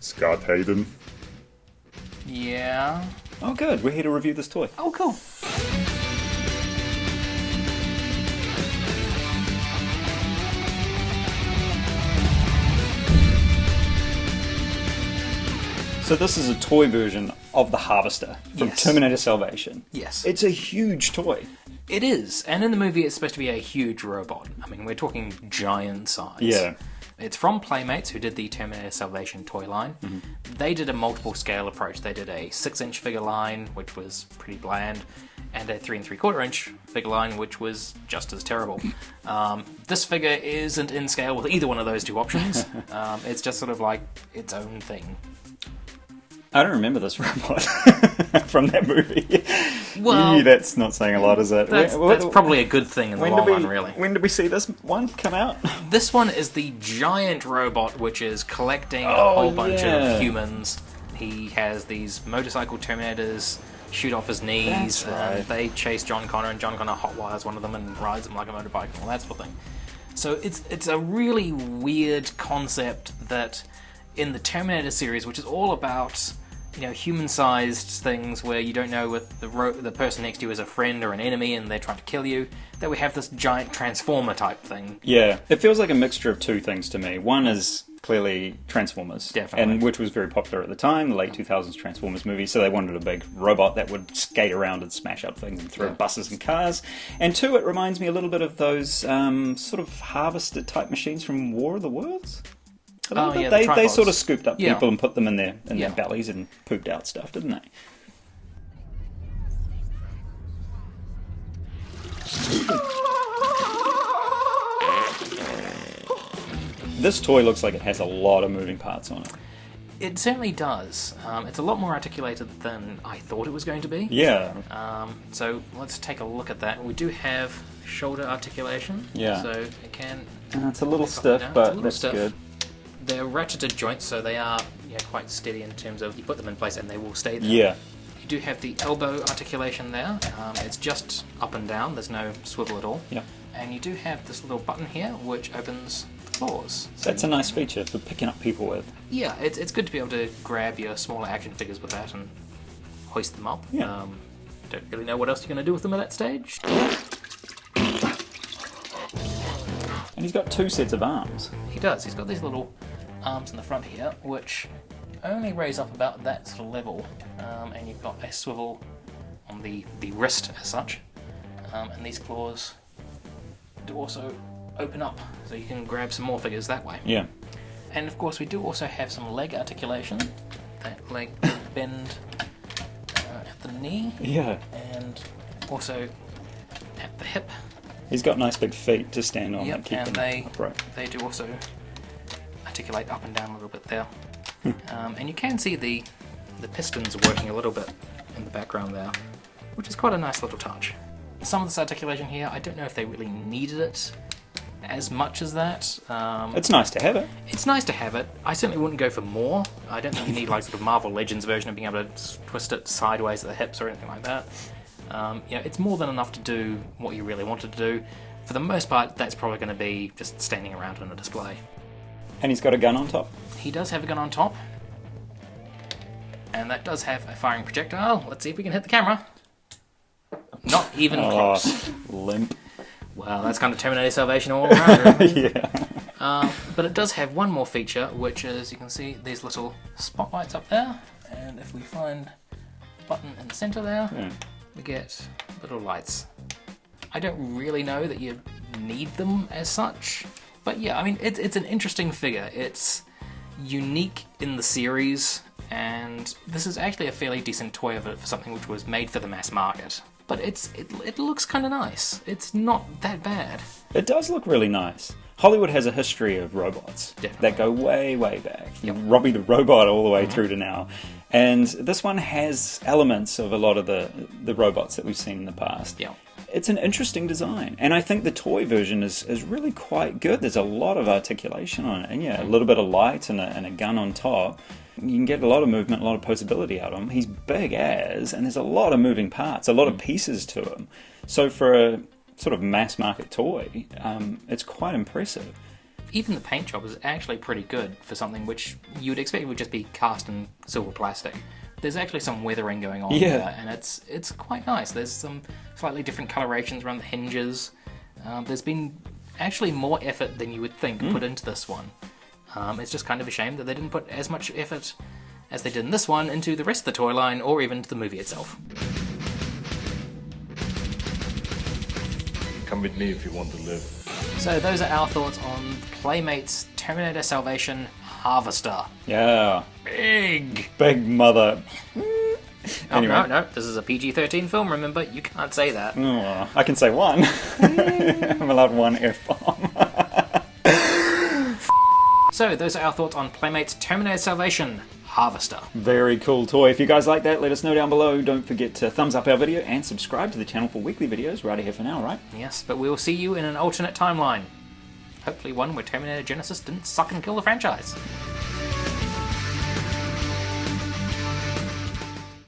Scott Hayden. Yeah. Oh, good. We're here to review this toy. Oh, cool. So this is a toy version of the Harvester from Yes. Terminator Salvation. Yes. It's a huge toy. It is. And in the movie, it's supposed to be a huge robot. I mean, we're talking giant size. Yeah. It's from Playmates, who did the Terminator Salvation toy line. Mm-hmm. They did a multiple scale approach. They did a 6-inch figure line, which was pretty bland, and a 3 3/4-inch figure line, which was just as terrible. This figure isn't in scale with either one of those two options. It's just sort of like its own thing. I don't remember this robot from that movie. Well, that's not saying a lot, is it? That's probably a good thing in the long run, really. When did we see this one come out? This one is the giant robot, which is collecting a whole bunch of humans. He has these motorcycle Terminators shoot off his knees, and they chase John Connor, and John Connor hotwires one of them and rides him like a motorbike and all that sort of thing. So it's a really weird concept that in the Terminator series, which is all about human-sized things where you don't know if the person next to you is a friend or an enemy and they're trying to kill you, that we have this giant Transformer type thing. Yeah, it feels like a mixture of two things to me. One is clearly Transformers, definitely, and which was very popular at the time, the late 2000s Transformers movie, so they wanted a big robot that would skate around and smash up things and throw buses and cars. And two, it reminds me a little bit of those sort of harvester type machines from War of the Worlds. They sort of scooped up people and put them in their bellies and pooped out stuff, didn't they? This toy looks like it has a lot of moving parts on it. It certainly does. It's a lot more articulated than I thought it was going to be. Yeah. So let's take a look at that. We do have shoulder articulation. Yeah. So it can... it's a little stiff, but that's good. They're ratcheted joints, so they are quite steady in terms of you put them in place and they will stay there. Yeah. You do have the elbow articulation there. It's just up and down. There's no swivel at all. Yeah. And you do have this little button here, which opens the claws. So that's a nice feature for picking up people with. Yeah, it's good to be able to grab your smaller action figures with that and hoist them up. Yeah. Don't really know what else you're going to do with them at that stage. And he's got two sets of arms. He does. He's got these little arms in the front here, which only raise up about that sort of level, and you've got a swivel on the wrist as such, and these claws do also open up, so you can grab some more figures that way. Yeah. And of course we do also have some leg articulation. That leg will bend at the knee, and also at the hip. He's got nice big feet to stand on and keep and them upright. They do also articulate up and down a little bit there. And you can see the pistons working a little bit in the background there, which is quite a nice little touch. Some of this articulation here, I don't know if they really needed it as much as that. It's nice to have it. It's nice to have it. I certainly wouldn't go for more. I don't think you need like sort of Marvel Legends version of being able to twist it sideways at the hips or anything like that. It's more than enough to do what you really wanted to do. For the most part, that's probably going to be just standing around on a display. And he's got a gun on top. He does have a gun on top. And that does have a firing projectile. Let's see if we can hit the camera. Not even close. Limp. Well, that's kind of Terminator Salvation all around. Really. Yeah. But it does have one more feature, which is, you can see these little spotlights up there. And if we find the button in the center there, we get little lights. I don't really know that you need them as such. But yeah, I mean, it's an interesting figure. It's unique in the series, and this is actually a fairly decent toy of it for something which was made for the mass market. But it looks kind of nice. It's not that bad. It does look really nice. Hollywood has a history of robots that go way, way back. From Robbie the Robot all the way through to now. And this one has elements of a lot of the robots that we've seen in the past. Yeah. It's an interesting design, and I think the toy version is really quite good. There's a lot of articulation on it, and a little bit of light and a gun on top. You can get a lot of movement, a lot of posability out of him. He's big as, and there's a lot of moving parts, a lot of pieces to him. So for a sort of mass market toy, it's quite impressive. even the paint job is actually pretty good for something which you'd expect would just be cast in silver plastic. There's actually some weathering going on there, and it's quite nice. There's some slightly different colorations around the hinges. There's been actually more effort than you would think put into this one. It's just kind of a shame that they didn't put as much effort as they did in this one into the rest of the toy line, or even into the movie itself. Come with me if you want to live. So those are our thoughts on Playmates Terminator Salvation Harvester. Yeah. Big Mother. Anyway. Oh, no, this is a PG-13 film, remember? You can't say that. Oh, I can say one. I'm allowed one F-bomb. So, those are our thoughts on Playmates Terminator Salvation Harvester. Very cool toy. If you guys like that, let us know down below. Don't forget to thumbs up our video and subscribe to the channel for weekly videos right here for now, right? Yes, but we will see you in an alternate timeline. Hopefully one where Terminator Genisys didn't suck and kill the franchise.